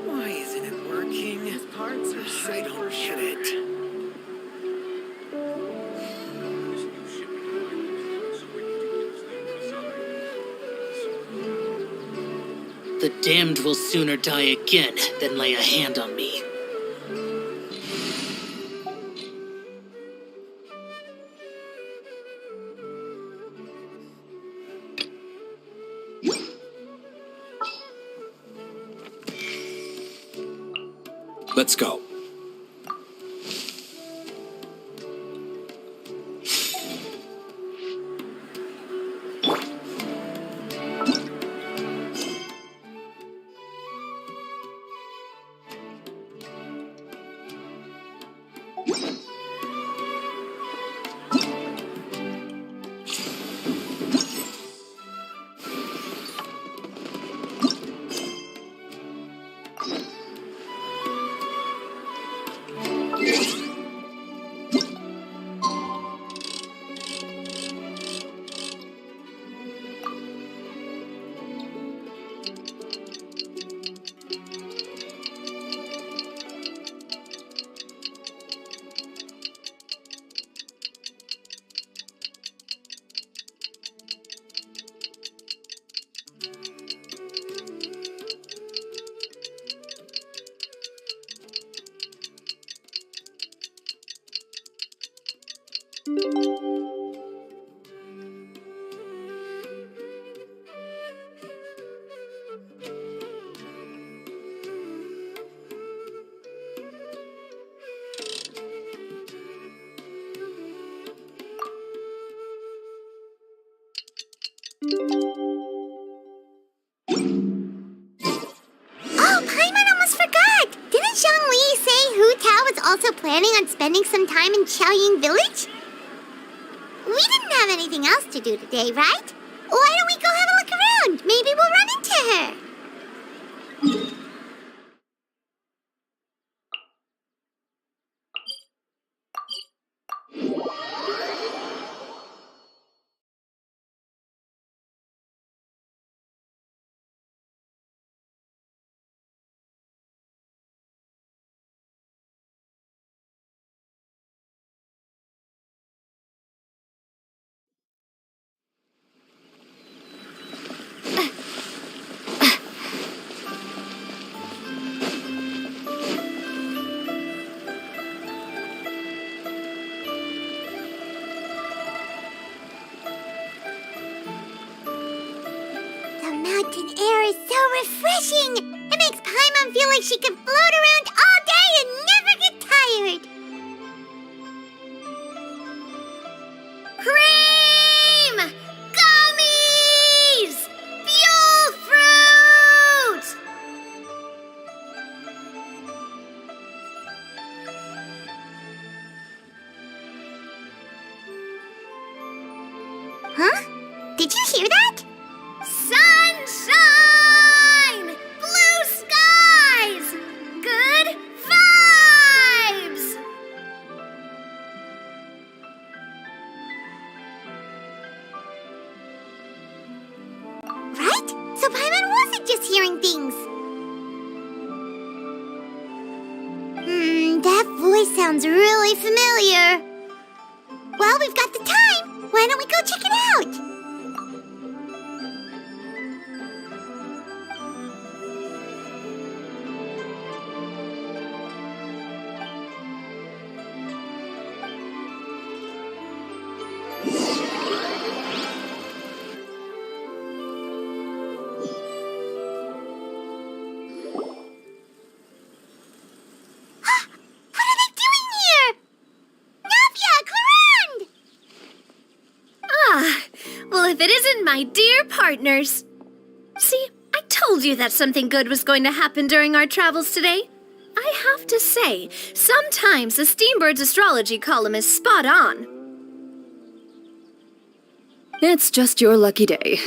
Why isn't it working? These parts are so I don't get it. The damned will sooner die again than lay a hand on me. Let's go. Also planning on spending some time in Qiaoying Village? We didn't have anything else to do today, right? Why don't we go have a look around? Maybe we'll run into her. Mountain air is so refreshing! It makes Paimon feel like she can float around all day and never get tired! Cream! Gummies! Fuel fruit! Huh? Did you hear that? Sunshine! Blue skies! Good vibes! Right? So Paimon wasn't just hearing things. That voice sounds really familiar. Well, we've got the time. Why don't we go check it out? If it isn't my dear partners. See, I told you that something good was going to happen during our travels today. I have to say, sometimes the Steambird's astrology column is spot on. It's just your lucky day.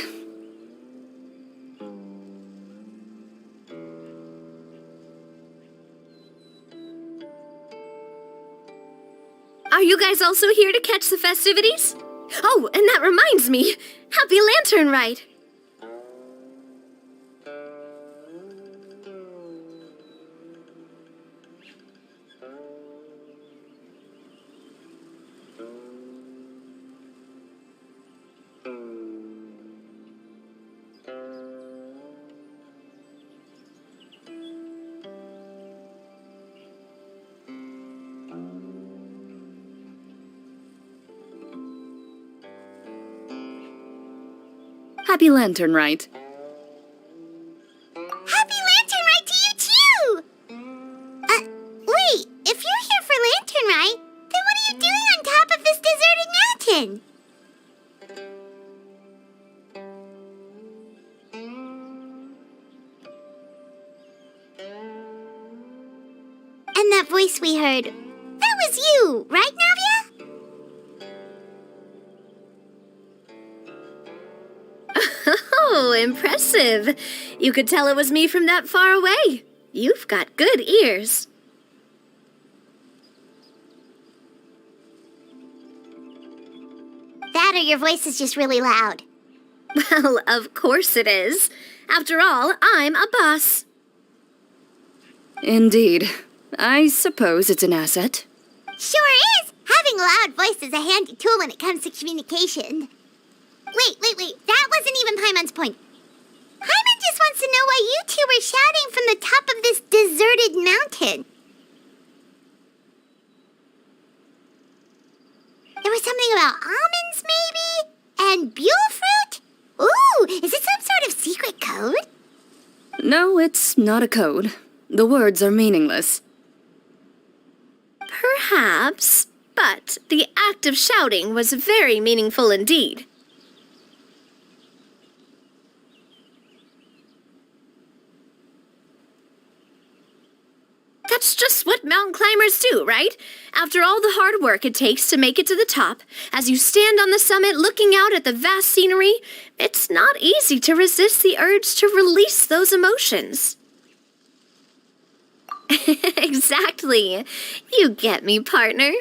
Are you guys also here to catch the festivities? Oh, and that reminds me. Happy Lantern Rite! Happy Lantern Rite. Happy Lantern Rite to you too! Wait, if you're here for Lantern Rite, then what are you doing on top of this deserted mountain? And that voice we heard, that was you, right, Navia? Oh, impressive. You could tell it was me from that far away. You've got good ears. That or your voice is just really loud. Well, of course it is. After all, I'm a boss. Indeed. I suppose it's an asset. Sure is! Having a loud voice is a handy tool when it comes to communication. Wait. That wasn't even Paimon's point. Paimon just wants to know why you two were shouting from the top of this deserted mountain. There was something about almonds, maybe? And buell fruit? Ooh, is it some sort of secret code? No, it's not a code. The words are meaningless. Perhaps, but the act of shouting was very meaningful indeed. That's just what mountain climbers do, right? After all the hard work it takes to make it to the top, as you stand on the summit looking out at the vast scenery, it's not easy to resist the urge to release those emotions. Exactly. You get me, partner.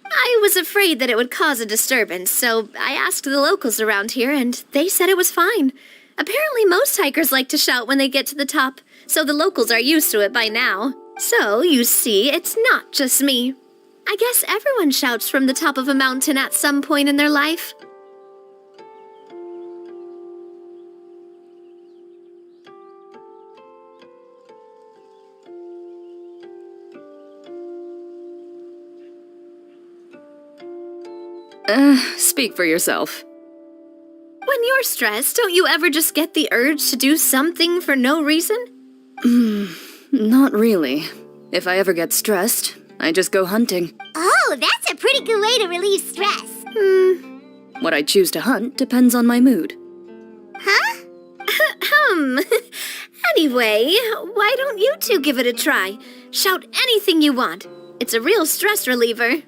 I was afraid that it would cause a disturbance, so I asked the locals around here, and they said it was fine. Apparently most hikers like to shout when they get to the top, so the locals are used to it by now. So, you see, it's not just me. I guess everyone shouts from the top of a mountain at some point in their life. Speak for yourself. When you're stressed, don't you ever just get the urge to do something for no reason? Not really. If I ever get stressed, I just go hunting. Oh, that's a pretty good way to relieve stress. What I choose to hunt depends on my mood. Huh? Anyway, why don't you two give it a try? Shout anything you want. It's a real stress reliever.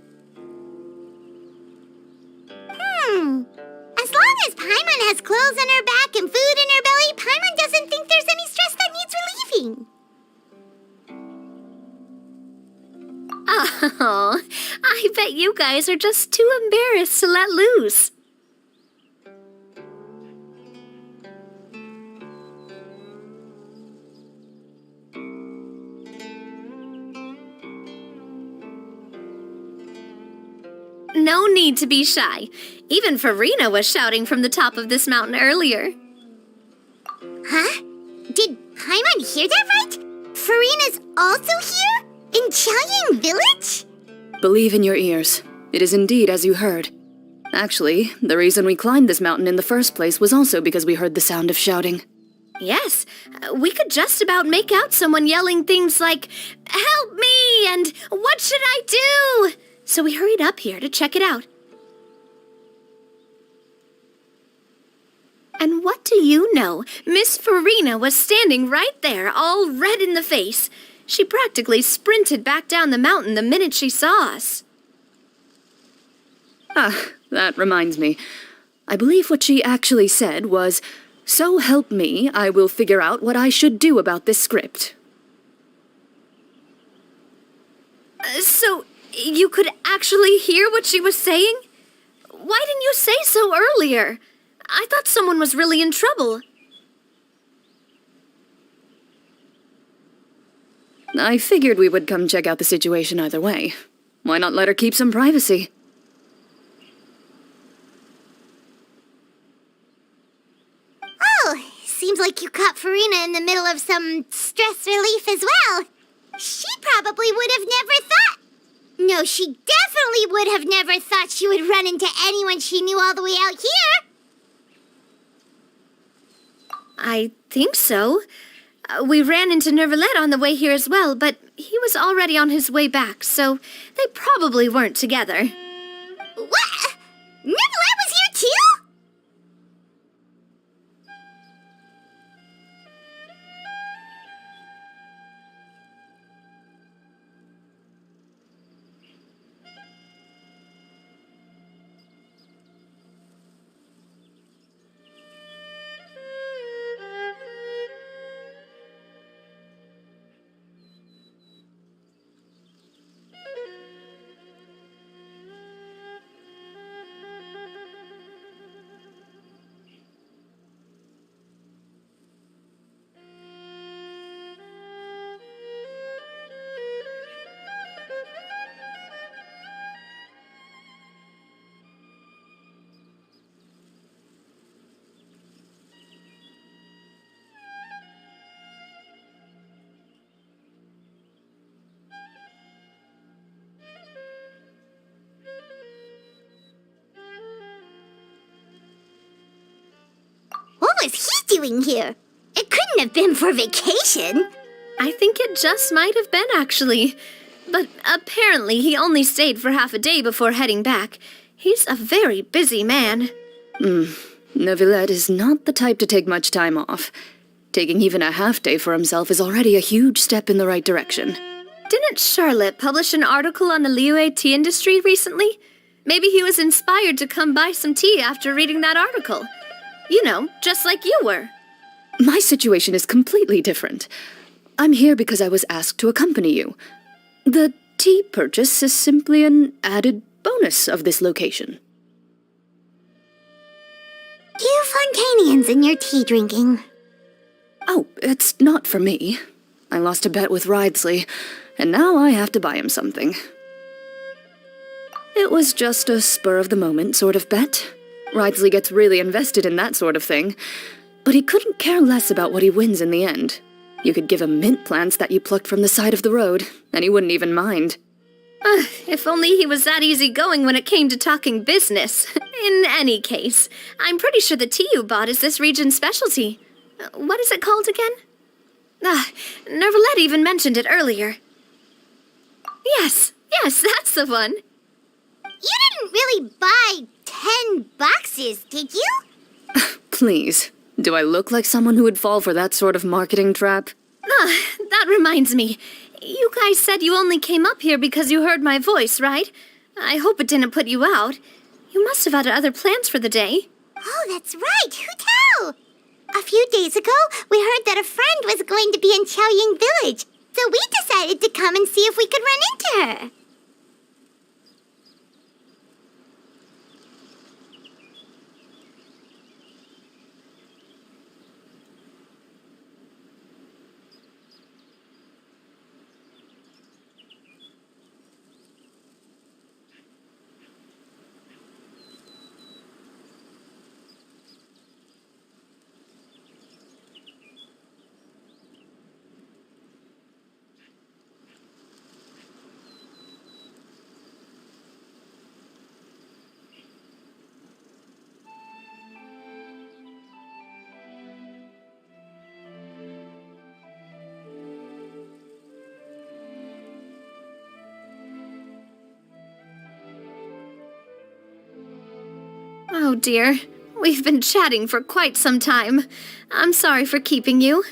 As long as Paimon has clothes on her back and food in her belly, Paimon doesn't think there's any stress that needs relieving. Oh, I bet you guys are just too embarrassed to let loose. No need to be shy. Even Farina was shouting from the top of this mountain earlier. Huh? Did Paimon hear that right? Farina's also here? In Chaoying Village? Believe in your ears. It is indeed as you heard. Actually, the reason we climbed this mountain in the first place was also because we heard the sound of shouting. Yes, we could just about make out someone yelling things like, "Help me!" and "What should I do?" So we hurried up here to check it out. And what do you know? Miss Farina was standing right there, all red in the face. She practically sprinted back down the mountain the minute she saw us. Ah, that reminds me. I believe what she actually said was, "So help me, I will figure out what I should do about this script." So, you could actually hear what she was saying? Why didn't you say so earlier? I thought someone was really in trouble. I figured we would come check out the situation either way. Why not let her keep some privacy? Oh, seems like you caught Farina in the middle of some stress relief as well. She probably would have never thought. No, she definitely would have never thought she would run into anyone she knew all the way out here. I think so. We ran into Nervalette on the way here as well, but he was already on his way back, so they probably weren't together. What? Nervalette was here too? What was he doing here? It couldn't have been for vacation. I think it just might have been, actually. But apparently he only stayed for half a day before heading back. He's a very busy man. Nervalette is not the type to take much time off. Taking even a half day for himself is already a huge step in the right direction. Didn't Charlotte publish an article on the Liyue tea industry recently? Maybe he was inspired to come buy some tea after reading that article. You know, just like you were. My situation is completely different. I'm here because I was asked to accompany you. The tea purchase is simply an added bonus of this location. You Fontanians and your tea drinking. Oh, it's not for me. I lost a bet with Ridesley, and now I have to buy him something. It was just a spur-of-the-moment sort of bet. Ridesley gets really invested in that sort of thing, but he couldn't care less about what he wins in the end. You could give him mint plants that you plucked from the side of the road, and he wouldn't even mind. If only he was that easygoing when it came to talking business. In any case, I'm pretty sure the tea you bought is this region's specialty. What is it called again? Nervalette even mentioned it earlier. Yes, that's the one. You didn't really buy 10 boxes, did you? Please, do I look like someone who would fall for that sort of marketing trap? That reminds me. You guys said you only came up here because you heard my voice, right? I hope it didn't put you out. You must have had other plans for the day. Oh, that's right. Who tell? A few days ago, we heard that a friend was going to be in Chaoying Village, so we decided to come and see if we could run into her. Oh dear, we've been chatting for quite some time. I'm sorry for keeping you.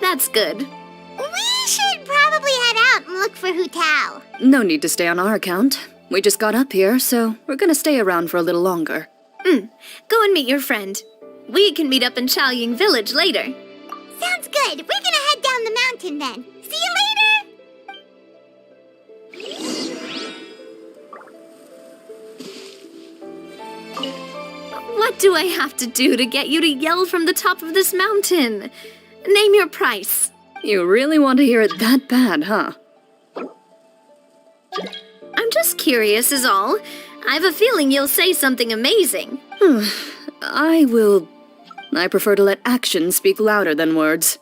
That's good. We should probably head out and look for Hu Tao. No need to stay on our account. We just got up here, so we're gonna stay around for a little longer. Go and meet your friend. We can meet up in Chaoying Village later. Sounds good. We're gonna head down the mountain then. See you later! What do I have to do to get you to yell from the top of this mountain? Name your price. You really want to hear it that bad, huh? I'm just curious is all. I have a feeling you'll say something amazing. I prefer to let actions speak louder than words.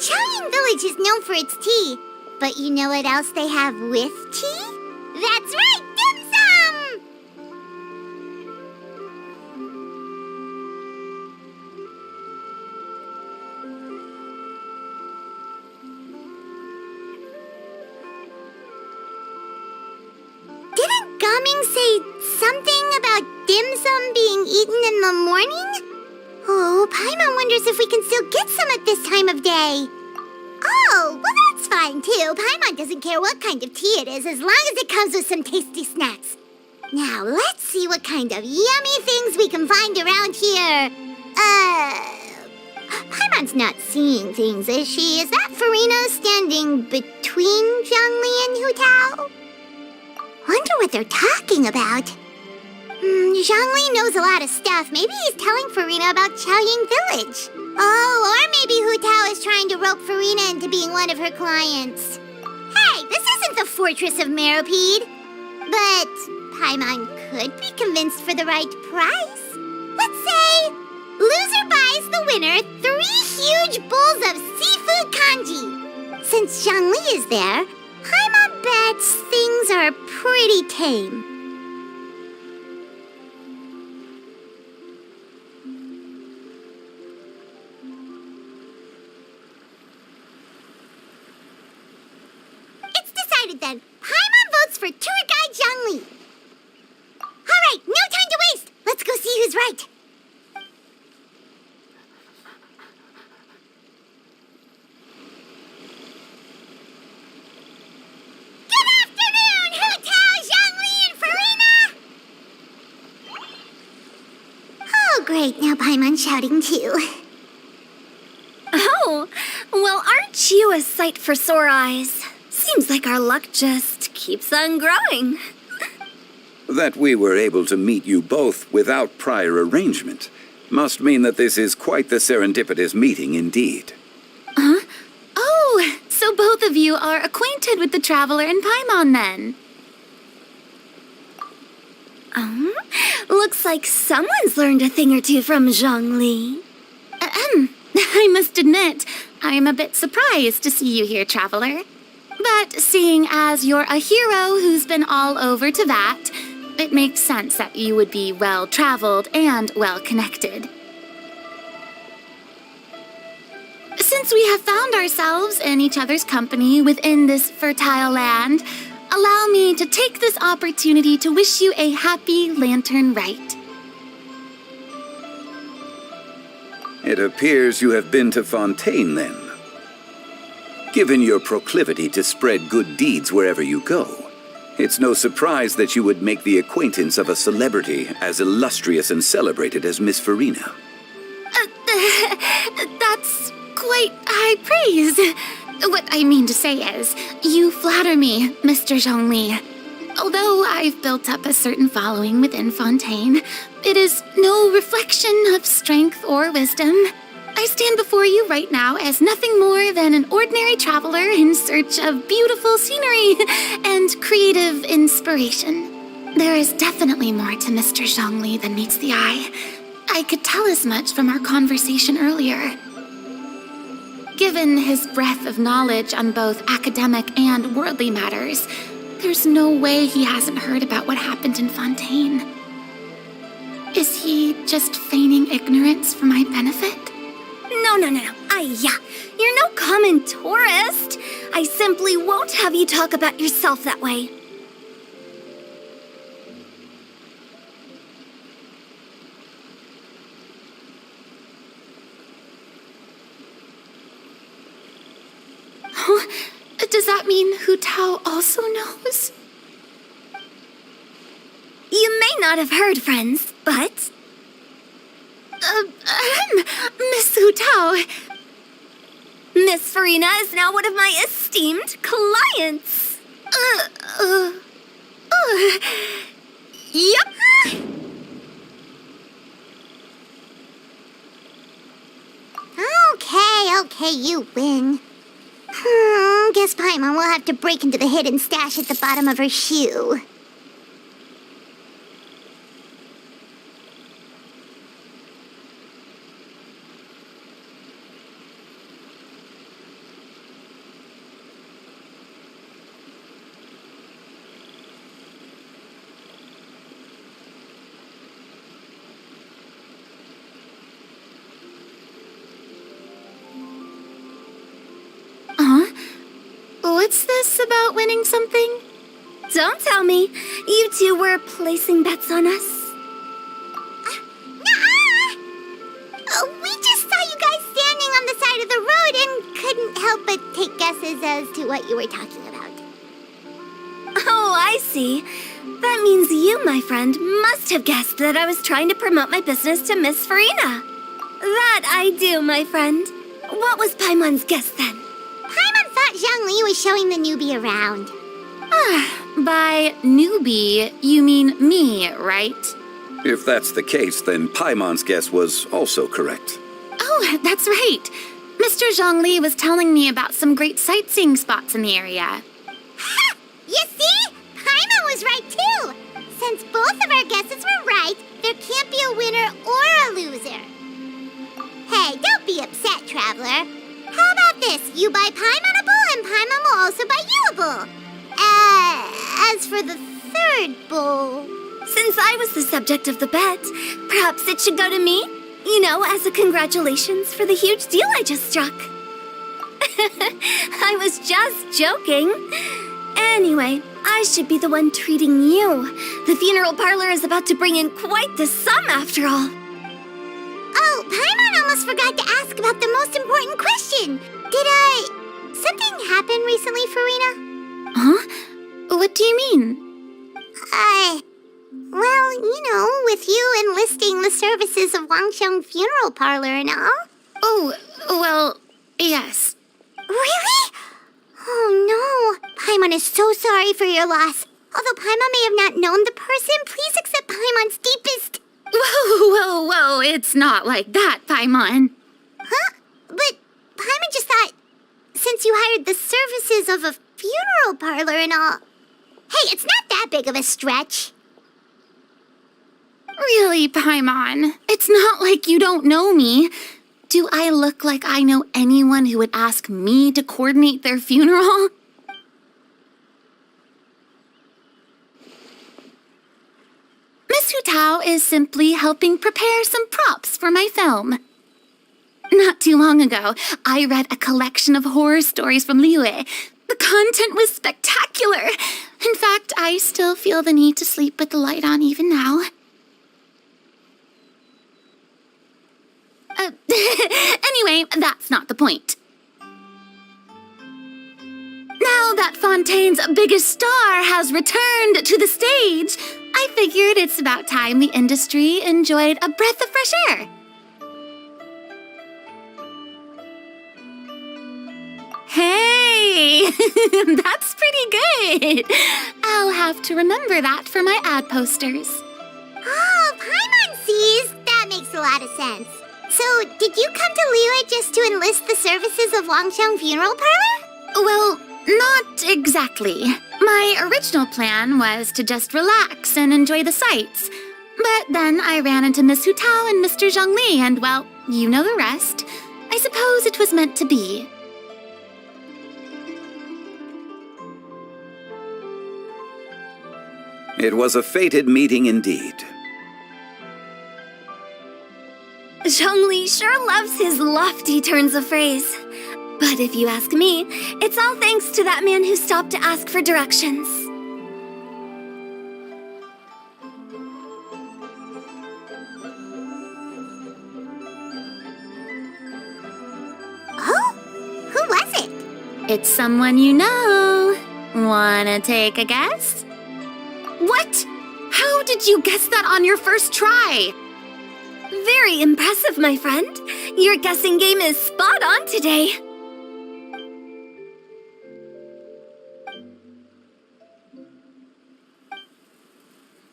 Chaoying Village is known for its tea, but you know what else they have with tea? That's right, dim sum! Didn't Gaming say something about dim sum being eaten in the morning? Oh, Paimon wonders if we can still get some at this time of day. Oh, well that's fine too. Paimon doesn't care what kind of tea it is as long as it comes with some tasty snacks. Now, let's see what kind of yummy things we can find around here. Paimon's not seeing things, is she? Is that Farina standing between Zhongli and Hu Tao? Wonder what they're talking about. Zhongli knows a lot of stuff. Maybe he's telling Farina about Chaoying Village. Oh, or maybe Hu Tao is trying to rope Farina into being one of her clients. Hey, this isn't the Fortress of Meropide. But Paimon could be convinced for the right price. Let's say loser buys the winner 3 huge bowls of seafood kanji. Since Zhongli is there, Paimon bets things are pretty tame. Then, Paimon votes for tour guide Zhongli. All right, no time to waste. Let's go see who's right. Good afternoon, Hu Tao, Zhongli, and Farina. Oh, great. Now Paimon's shouting too. Oh, well, aren't you a sight for sore eyes? Seems like our luck just keeps on growing. That we were able to meet you both without prior arrangement must mean that this is quite the serendipitous meeting indeed. Huh? Oh, so both of you are acquainted with the Traveler and Paimon then? Looks like someone's learned a thing or two from Zhongli. I must admit, I am a bit surprised to see you here, Traveler. But seeing as you're a hero who's been all over to that, it makes sense that you would be well-traveled and well-connected. Since we have found ourselves in each other's company within this fertile land, allow me to take this opportunity to wish you a happy Lantern Rite. It appears you have been to Fontaine then. Given your proclivity to spread good deeds wherever you go, it's no surprise that you would make the acquaintance of a celebrity as illustrious and celebrated as Miss Farina. That's quite high praise. What I mean to say is, you flatter me, Mr. Zhongli. Although I've built up a certain following within Fontaine, it is no reflection of strength or wisdom. I I stand before you right now as nothing more than an ordinary traveler in search of beautiful scenery and creative inspiration. There is definitely more to Mr. Zhongli than meets the eye. I could tell as much from our conversation earlier. Given his breadth of knowledge on both academic and worldly matters, there's no way he hasn't heard about what happened in Fontaine. Is he just feigning ignorance for my benefit? No. You're no common tourist. I simply won't have you talk about yourself that way. Huh? Does that mean Hu Tao also knows? You may not have heard, friends, but... Miss Hu Tao. Miss Farina is now one of my esteemed clients. Yep. Okay, you win. Guess Paimon will have to break into the hidden stash at the bottom of her shoe. What's this about winning something? Don't tell me. You two were placing bets on us. We just saw you guys standing on the side of the road and couldn't help but take guesses as to what you were talking about. Oh, I see. That means you, my friend, must have guessed that I was trying to promote my business to Miss Farina. That I do, my friend. What was Paimon's guess then? Paimon thought Zhongli was showing the newbie around. By newbie, you mean me, right? If that's the case, then Paimon's guess was also correct. Oh, that's right. Mr. Zhongli was telling me about some great sightseeing spots in the area. Ha! You see? Paimon was right too! Since both of our guesses were right, there can't be a winner or a loser. Hey, don't be upset, Traveler. How about this? You buy Paimon a bowl, and Paimon will also buy you a bowl. As for the third bowl... Since I was the subject of the bet, perhaps it should go to me? You know, as a congratulations for the huge deal I just struck. I was just joking. Anyway, I should be the one treating you. The funeral parlor is about to bring in quite the sum after all. Oh, Paimon almost forgot to ask about the most important question. Something happen recently, Farina? Huh? What do you mean? Well, you know, with you enlisting the services of Wangsheng Funeral Parlor and all. Oh, well, yes. Really? Oh no, Paimon is so sorry for your loss. Although Paimon may have not known the person, please accept Paimon's deepest... Whoa, it's not like that, Paimon. Huh? But Paimon just thought, since you hired the services of a funeral parlor and all... Hey, it's not that big of a stretch. Really, Paimon? It's not like you don't know me. Do I look like I know anyone who would ask me to coordinate their funeral? Miss Hu Tao is simply helping prepare some props for my film. Not too long ago, I read a collection of horror stories from Liyue. The content was spectacular. In fact, I still feel the need to sleep with the light on even now. Anyway, that's not the point. Now that Fontaine's biggest star has returned to the stage, I figured it's about time the industry enjoyed a breath of fresh air. Hey, that's pretty good. I'll have to remember that for my ad posters. Oh, Paimon sees. That makes a lot of sense. So, did you come to Liyue just to enlist the services of Longxiang Funeral Parlor? Well, not exactly. My original plan was to just relax and enjoy the sights. But then I ran into Miss Hu Tao and Mr. Zhongli, and well, you know the rest. I suppose it was meant to be. It was a fated meeting indeed. Zhongli sure loves his lofty turns of phrase. But if you ask me, it's all thanks to that man who stopped to ask for directions. Oh? Who was it? It's someone you know. Wanna take a guess? What? How did you guess that on your first try? Very impressive, my friend. Your guessing game is spot on today.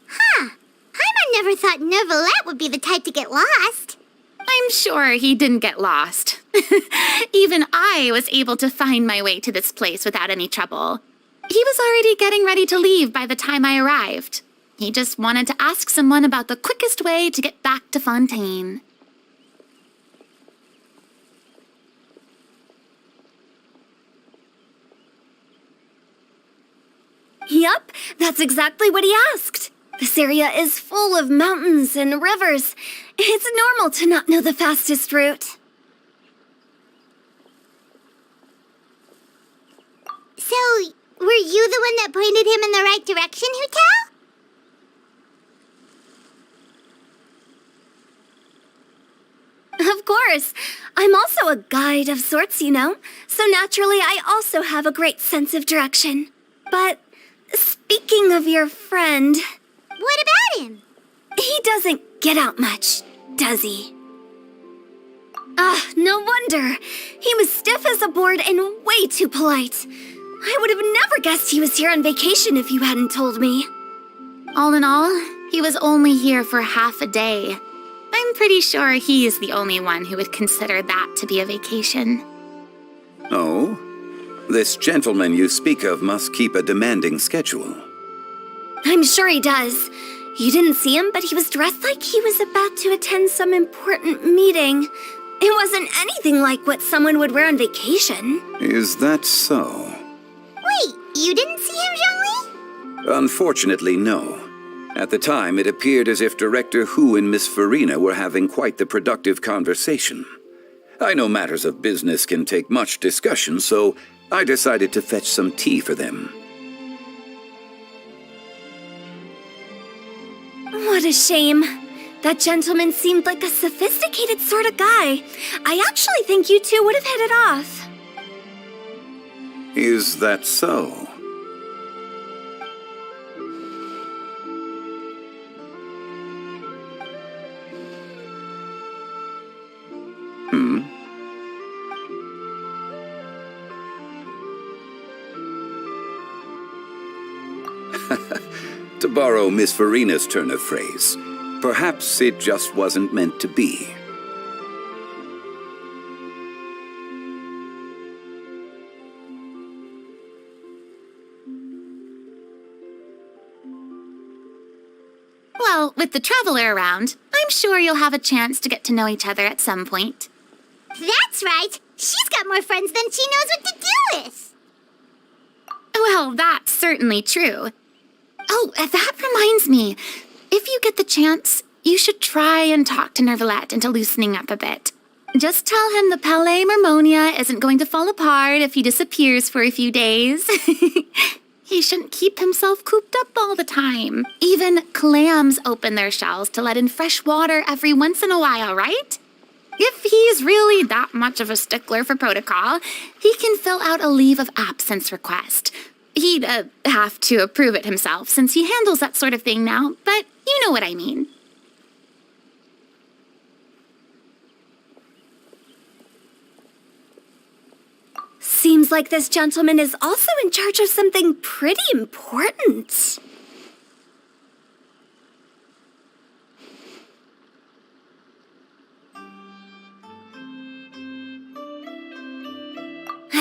Huh. Paimon never thought Neuvillette would be the type to get lost. I'm sure he didn't get lost. Even I was able to find my way to this place without any trouble. He was already getting ready to leave by the time I arrived. He just wanted to ask someone about the quickest way to get back to Fontaine. Yup, that's exactly what he asked. This area is full of mountains and rivers. It's normal to not know the fastest route. So, were you the one that pointed him in the right direction, Hu Tao? Of course. I'm also a guide of sorts, you know. So naturally, I also have a great sense of direction. But speaking of your friend... What about him? He doesn't get out much, does he? Ah, no wonder. He was stiff as a board and way too polite. I would have never guessed he was here on vacation if you hadn't told me. All in all, he was only here for half a day. I'm pretty sure he is the only one who would consider that to be a vacation. Oh? This gentleman you speak of must keep a demanding schedule. I'm sure he does. You didn't see him, but he was dressed like he was about to attend some important meeting. It wasn't anything like what someone would wear on vacation. Is that so? Wait, you didn't see him, Zhongli? Unfortunately, no. At the time, it appeared as if Director Hu and Miss Farina were having quite the productive conversation. I know matters of business can take much discussion, so I decided to fetch some tea for them. What a shame. That gentleman seemed like a sophisticated sort of guy. I actually think you two would have hit it off. Is that so? To borrow Miss Farina's turn of phrase, perhaps it just wasn't meant to be. Well, with the traveler around, I'm sure you'll have a chance to get to know each other at some point. That's right. She's got more friends than she knows what to do with. Well, that's certainly true. Oh, that reminds me. If you get the chance, you should try and talk to Neuvillette into loosening up a bit. Just tell him the Palais Mermonia isn't going to fall apart if he disappears for a few days. He shouldn't keep himself cooped up all the time. Even clams open their shells to let in fresh water every once in a while, right? If he's really that much of a stickler for protocol, he can fill out a leave of absence request. He'd have to approve it himself since he handles that sort of thing now, but you know what I mean. Seems like this gentleman is also in charge of something pretty important.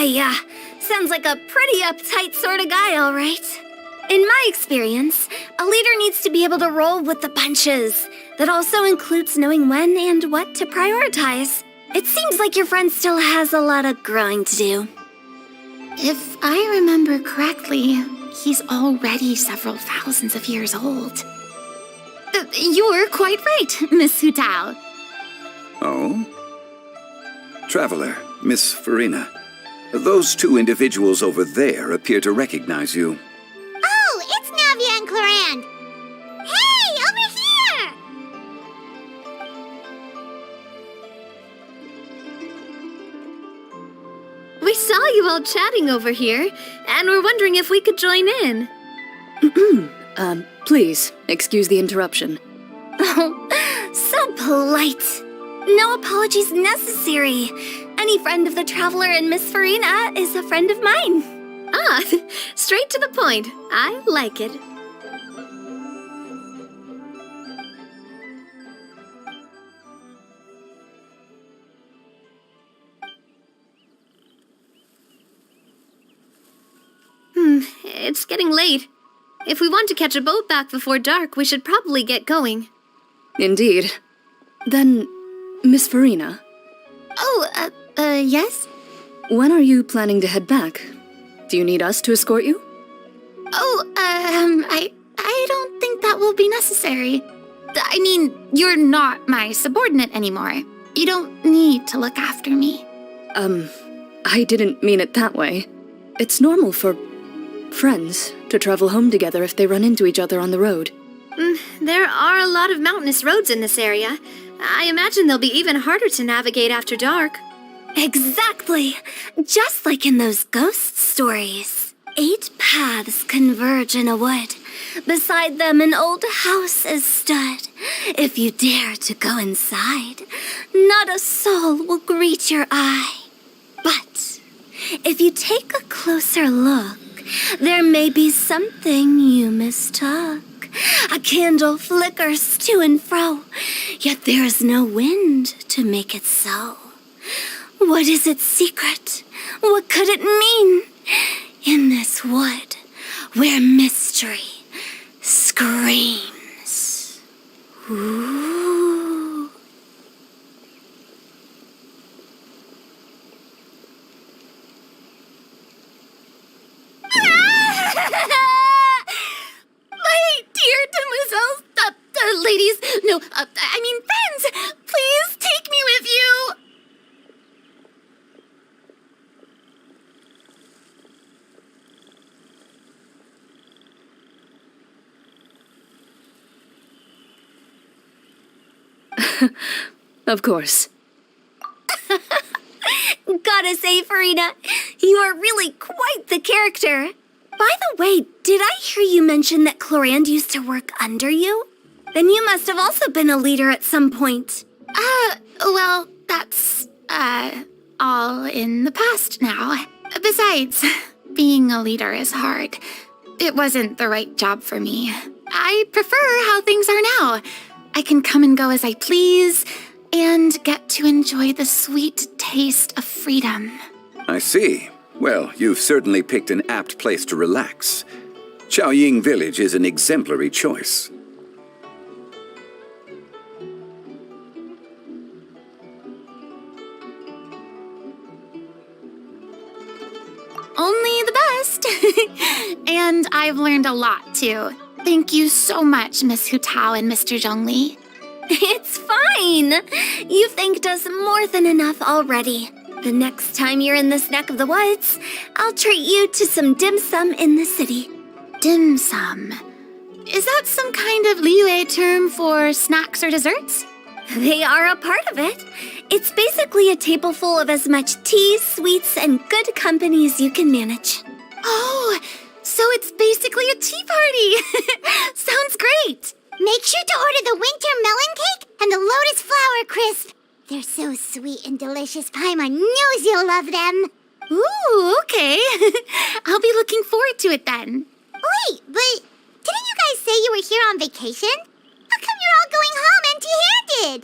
Yeah, sounds like a pretty uptight sort of guy, all right. In my experience, a leader needs to be able to roll with the punches. That also includes knowing when and what to prioritize. It seems like your friend still has a lot of growing to do. If I remember correctly, he's already several thousands of years old. You're quite right, Miss Hu Tao. Oh? Traveler, Miss Farina, those two individuals over there appear to recognize you. Oh, it's Navia and Clorand. Hey, over here! We saw you all chatting over here, and we're wondering if we could join in. Please, excuse the interruption. Oh, so polite. No apologies necessary. Any friend of the Traveler and Miss Farina is a friend of mine. Ah, straight to the point. I like it. It's getting late. If we want to catch a boat back before dark, we should probably get going. Indeed. Then, Miss Farina, Oh, yes? when are you planning to head back? Do you need us to escort you? Oh, I don't think that will be necessary. I mean, you're not my subordinate anymore. You don't need to look after me. I didn't mean it that way. It's normal for friends to travel home together if they run into each other on the road. There are a lot of mountainous roads in this area. I imagine they'll be even harder to navigate after dark. Exactly! Just like in those ghost stories. 8 paths converge in a wood. Beside them an old house is stood. If you dare to go inside, not a soul will greet your eye. But if you take a closer look, there may be something you mistook. A candle flickers to and fro, yet there is no wind to make it so. What is its secret? What could it mean? In this wood, where mystery screams. Ooh. My dear demoiselles, ladies, no, I mean friends, please take me with you. Of course. Gotta say, Farina, you are really quite the character. By the way, did I hear you mention that Clorand used to work under you? Then you must have also been a leader at some point. Well, that's, all in the past now. Besides, being a leader is hard. It wasn't the right job for me. I prefer how things are now. I can come and go as I please, and get to enjoy the sweet taste of freedom. I see. Well, you've certainly picked an apt place to relax. Chaoying Village is an exemplary choice. Only the best. And I've learned a lot, too. Thank you so much, Miss Hu Tao and Mr. Zhongli. It's fine. You've thanked us more than enough already. The next time you're in this neck of the woods, I'll treat you to some dim sum in the city. Dim sum. Is that some kind of Liyue term for snacks or desserts? They are a part of it. It's basically a table full of as much tea, sweets, and good company as you can manage. Oh, so it's basically a tea party. Sounds great. Make sure to order the winter melon cake and the lotus flower crisp. They're so sweet and delicious, Paimon knows you'll love them. Ooh, okay. I'll be looking forward to it then. Wait, but didn't you guys say you were here on vacation? How come you're all going home empty-handed?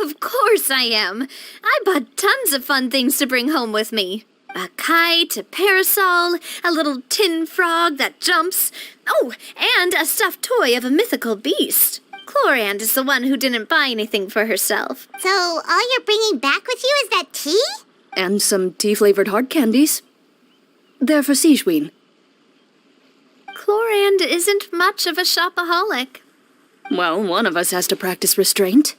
Of course I am. I bought tons of fun things to bring home with me. A kite, a parasol, a little tin frog that jumps. Oh, and a stuffed toy of a mythical beast. Chlorand is the one who didn't buy anything for herself. So all you're bringing back with you is that tea? And some tea-flavored hard candies. They're for Seashween. Chlorand isn't much of a shopaholic. Well, one of us has to practice restraint.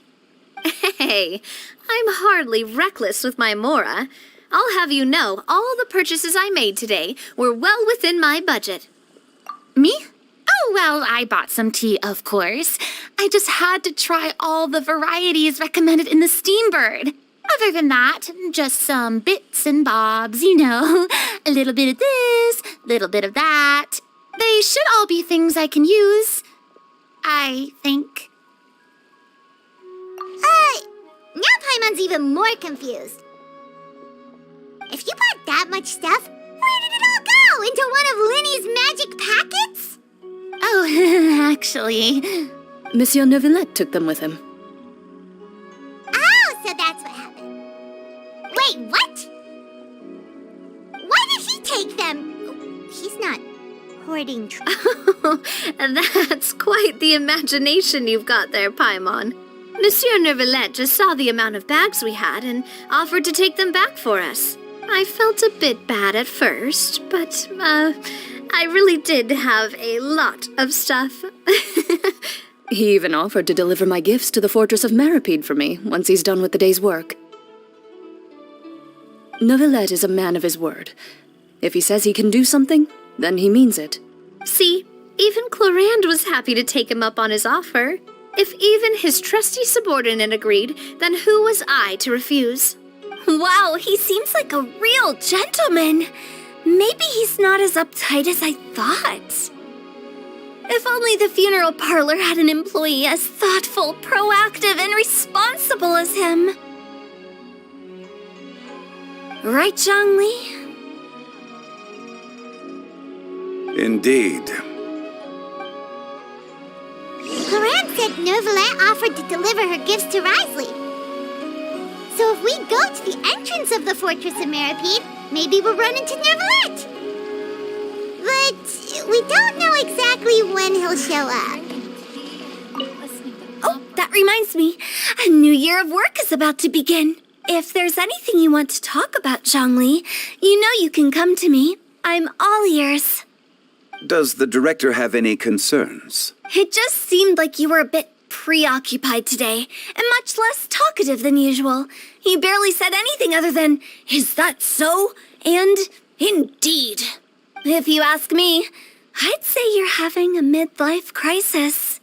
Hey, I'm hardly reckless with my Mora. I'll have you know, all the purchases I made today were well within my budget. Me? Oh, well, I bought some tea, of course. I just had to try all the varieties recommended in the Steambird. Other than that, just some bits and bobs, you know. A little bit of this, little bit of that. They should all be things I can use, I think. Now Paimon's even more confused. If you bought that much stuff, where did it all go? Into one of Linny's magic packets? Oh, actually... Monsieur Neuvillette took them with him. Oh, so that's what happened. Wait, what? Why did he take them? He's not hoarding That's quite the imagination you've got there, Paimon. Monsieur Neuvillette just saw the amount of bags we had and offered to take them back for us. I felt a bit bad at first, but, I really did have a lot of stuff. He even offered to deliver my gifts to the Fortress of Maripede for me once he's done with the day's work. Neuvillette is a man of his word. If he says he can do something, then he means it. See, even Chlorand was happy to take him up on his offer. If even his trusty subordinate agreed, then who was I to refuse? Wow, he seems like a real gentleman. Maybe he's not as uptight as I thought. If only the funeral parlor had an employee as thoughtful, proactive, and responsible as him. Right, Zhongli? Indeed. Chlorand said Neuvillette offered to deliver her gifts to Risley. So if we go to the entrance of the Fortress of Maripede, maybe we'll run into Neuvillette. But we don't know exactly when he'll show up. Oh, that reminds me. A new year of work is about to begin. If there's anything you want to talk about, Zhongli, you know you can come to me. I'm all ears. Does the director have any concerns? It just seemed like you were a bit preoccupied today, and much less talkative than usual. You barely said anything other than, "Is that so?" and "Indeed." If you ask me, I'd say you're having a midlife crisis.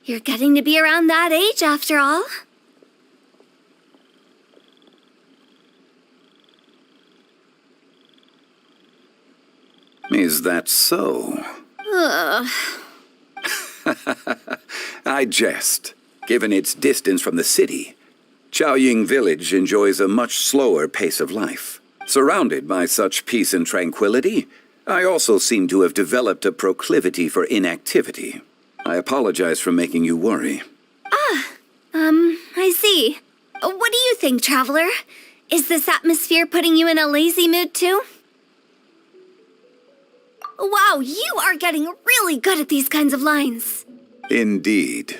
You're getting to be around that age after all. Is that so? Ugh. I jest. Given its distance from the city, Chaoying Village enjoys a much slower pace of life. Surrounded by such peace and tranquility, I also seem to have developed a proclivity for inactivity. I apologize for making you worry. I see. What do you think, Traveler? Is this atmosphere putting you in a lazy mood too? Wow, you are getting really good at these kinds of lines. Indeed.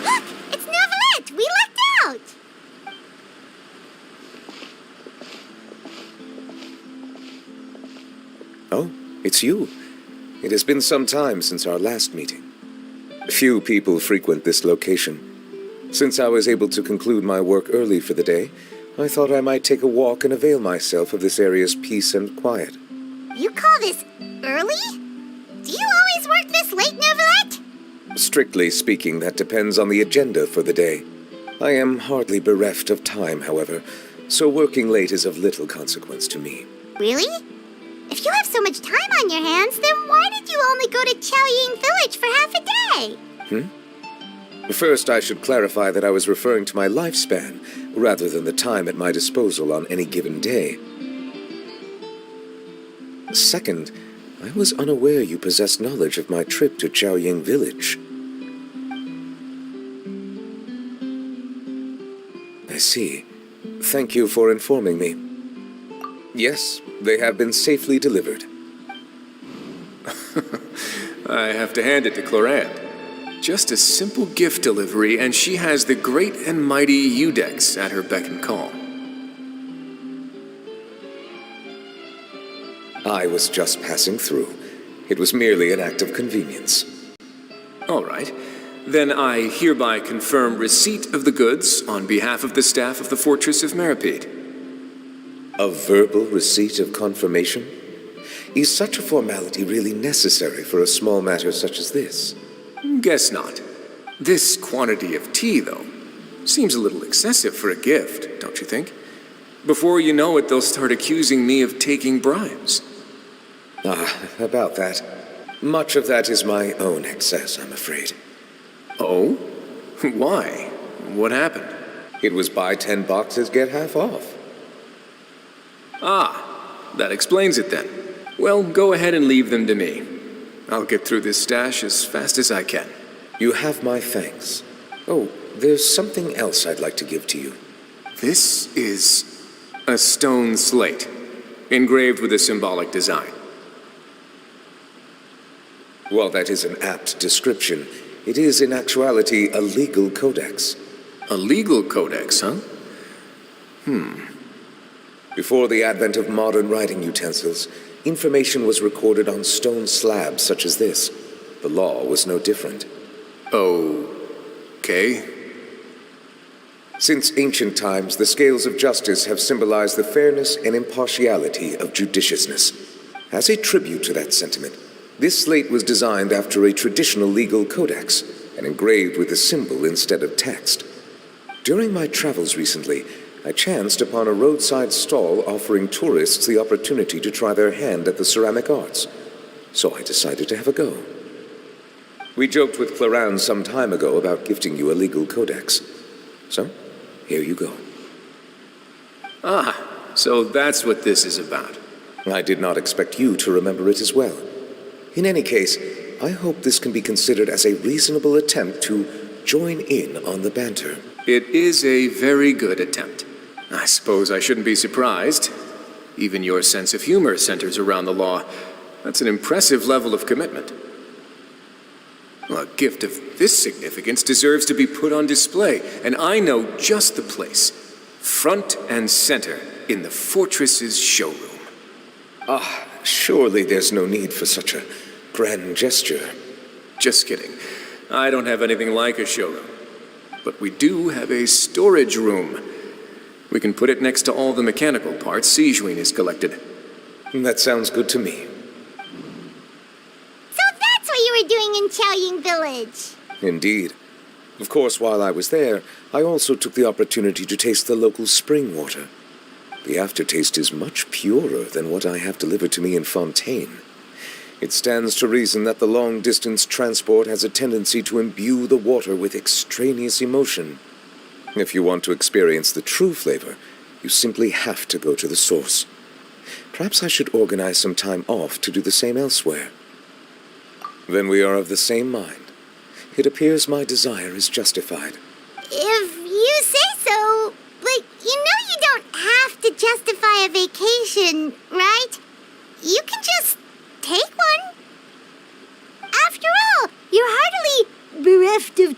Look! It's Novelette! We lucked out! Oh, it's you. It has been some time since our last meeting. Few people frequent this location. Since I was able to conclude my work early for the day, I thought I might take a walk and avail myself of this area's peace and quiet. You call this early? Do you always work this late, Novelette? Strictly speaking, that depends on the agenda for the day. I am hardly bereft of time, however, so working late is of little consequence to me. Really? If you have so much time on your hands, then why did you only go to Chaoying Village for half a day? First, I should clarify that I was referring to my lifespan, rather than the time at my disposal on any given day. Second, I was unaware you possessed knowledge of my trip to Chaoying Village. I see. Thank you for informing me. Yes, they have been safely delivered. I have to hand it to Clorant. Just a simple gift delivery, and she has the great and mighty Udex at her beck and call. I was just passing through. It was merely an act of convenience. All right. Then I hereby confirm receipt of the goods on behalf of the staff of the Fortress of Meripede. A verbal receipt of confirmation? Is such a formality really necessary for a small matter such as this? Guess not. This quantity of tea, though, seems a little excessive for a gift, don't you think? Before you know it, they'll start accusing me of taking bribes. About that. Much of that is my own excess, I'm afraid. Oh? Why? What happened? It was buy 10 boxes, get half off. That explains it then. Well, go ahead and leave them to me. I'll get through this stash as fast as I can. You have my thanks. Oh, there's something else I'd like to give to you. This is a stone slate, engraved with a symbolic design. While that is an apt description, it is in actuality a legal codex. A legal codex, huh? Before the advent of modern writing utensils, information was recorded on stone slabs such as this. The law was no different. Okay. Since ancient times, the scales of justice have symbolized the fairness and impartiality of judiciousness. As a tribute to that sentiment, this slate was designed after a traditional legal codex and engraved with a symbol instead of text. During my travels recently, I chanced upon a roadside stall offering tourists the opportunity to try their hand at the ceramic arts, so I decided to have a go. We joked with Clorant some time ago about gifting you a legal codex. So, here you go. So that's what this is about. I did not expect you to remember it as well. In any case, I hope this can be considered as a reasonable attempt to join in on the banter. It is a very good attempt. I suppose I shouldn't be surprised. Even your sense of humor centers around the law. That's an impressive level of commitment. A gift of this significance deserves to be put on display, and I know just the place. Front and center in the Fortress's showroom. Surely there's no need for such a grand gesture. Just kidding. I don't have anything like a showroom. But we do have a storage room. We can put it next to all the mechanical parts Sijuin has collected. That sounds good to me. So that's what you were doing in Chaoying Village. Indeed. Of course, while I was there, I also took the opportunity to taste the local spring water. The aftertaste is much purer than what I have delivered to me in Fontaine. It stands to reason that the long-distance transport has a tendency to imbue the water with extraneous emotion. If you want to experience the true flavor, you simply have to go to the source. Perhaps I should organize some time off to do the same elsewhere. Then we are of the same mind. It appears my desire is justified. If you say so, but you know you don't have to justify a vacation, right? You can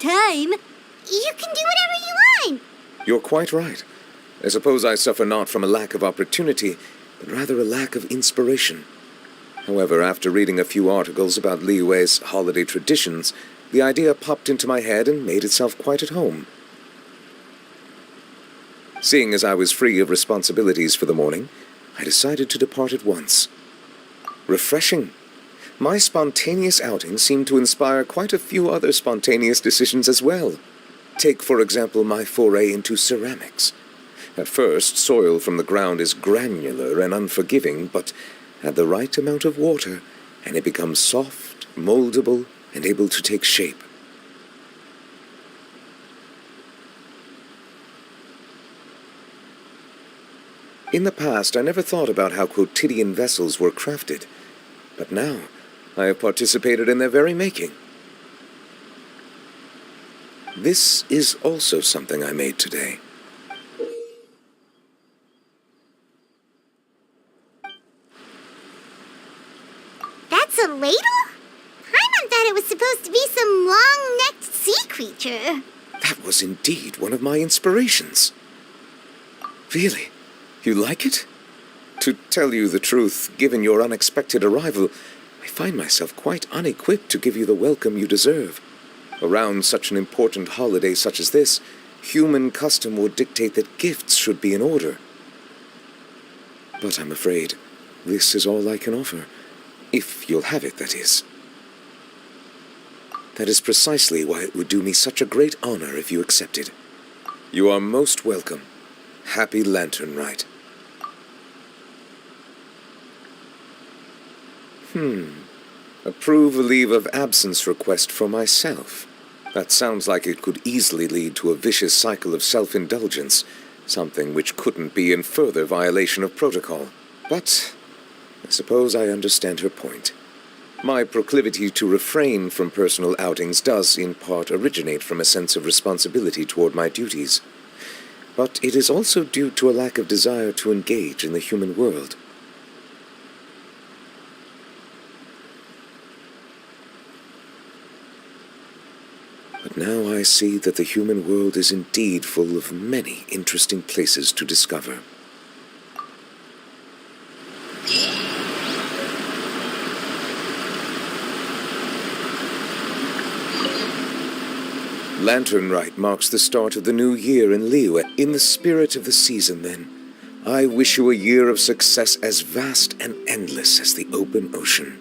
time. You can do whatever you want. You're quite right. I suppose I suffer not from a lack of opportunity, but rather a lack of inspiration. However, after reading a few articles about Liyue's holiday traditions, the idea popped into my head and made itself quite at home. Seeing as I was free of responsibilities for the morning, I decided to depart at once. Refreshing. My spontaneous outing seemed to inspire quite a few other spontaneous decisions as well. Take, for example, my foray into ceramics. At first, soil from the ground is granular and unforgiving, but add the right amount of water, and it becomes soft, moldable, and able to take shape. In the past, I never thought about how quotidian vessels were crafted, but now I have participated in their very making. This is also something I made today. That's a ladle? Paimon thought it was supposed to be some long-necked sea creature. That was indeed one of my inspirations. Really? You like it? To tell you the truth, given your unexpected arrival, I find myself quite unequipped to give you the welcome you deserve. Around such an important holiday such as this, human custom would dictate that gifts should be in order. But I'm afraid this is all I can offer. If you'll have it, that is. That is precisely why it would do me such a great honor if you accepted. You are most welcome. Happy Lantern Rite. Approve a leave of absence request for myself. That sounds like it could easily lead to a vicious cycle of self-indulgence, something which couldn't be in further violation of protocol. But I suppose I understand her point. My proclivity to refrain from personal outings does, in part, originate from a sense of responsibility toward my duties. But it is also due to a lack of desire to engage in the human world. But now I see that the human world is indeed full of many interesting places to discover. Lantern Rite marks the start of the new year in Liyue. In the spirit of the season, then, I wish you a year of success as vast and endless as the open ocean.